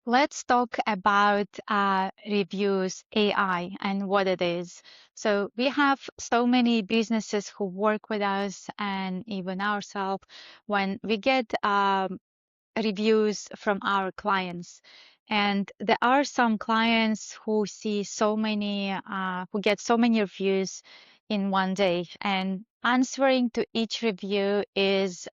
Let's talk about reviews AI and what it is. So we have so many businesses who work with us and even ourselves when we get reviews from our clients. And there are some clients who see so many, who get so many reviews in one day. And answering to each review is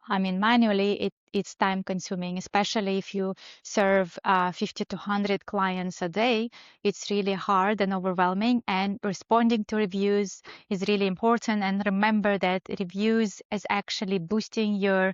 manually, it's time consuming, especially if you serve 50 to 100 clients a day. It's really hard and overwhelming, and responding to reviews is really important. And remember that reviews is actually boosting your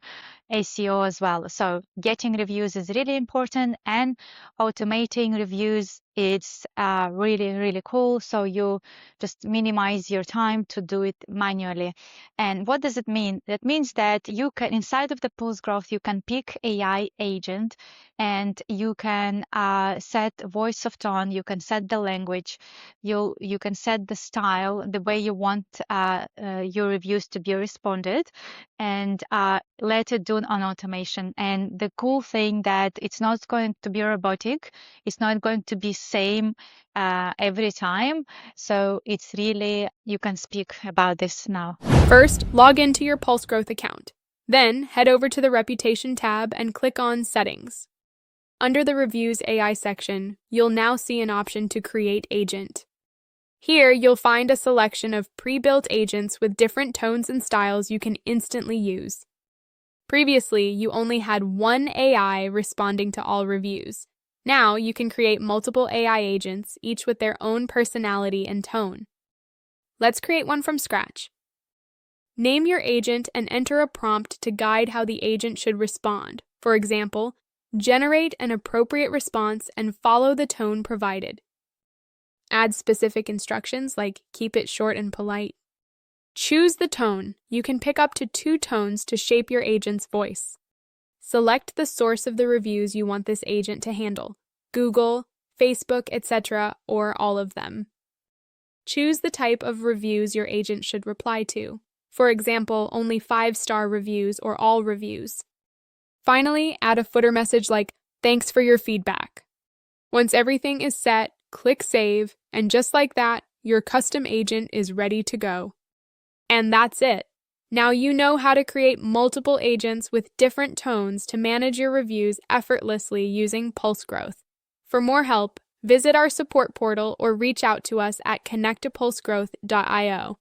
ACO as well. So getting reviews is really important, and automating reviews it's really, really cool. So you just minimize your time to do it manually. And what does it mean? That means that you can, inside of the PulseGrowth, you can pick AI agent and you can set voice of tone, you can set the language, you can set the style, the way you want your reviews to be responded, and let it do an automation. And the cool thing that it's not going to be robotic, it's not going to be same every time. So it's really, you can speak about this now. First, log into your PulseGrowth account. Then, head over to the Reputation tab and click on Settings. Under the Reviews AI section, you'll now see an option to create agent. Here, you'll find a selection of pre-built agents with different tones and styles you can instantly use. Previously, you only had one AI responding to all reviews. Now, you can create multiple AI agents, each with their own personality and tone. Let's create one from scratch. Name your agent and enter a prompt to guide how the agent should respond. For example, generate an appropriate response and follow the tone provided. Add specific instructions like keep it short and polite. Choose the tone. You can pick up to 2 tones to shape your agent's voice. Select the source of the reviews you want this agent to handle: Google, Facebook, etc., or all of them. Choose the type of reviews your agent should reply to. For example, only 5-star reviews or all reviews. Finally, add a footer message like, "Thanks for your feedback." Once everything is set, click Save, and just like that, your custom agent is ready to go. And that's it. Now you know how to create multiple agents with different tones to manage your reviews effortlessly using PulseGrowth. For more help, visit our support portal or reach out to us at connectopulsegrowth.io.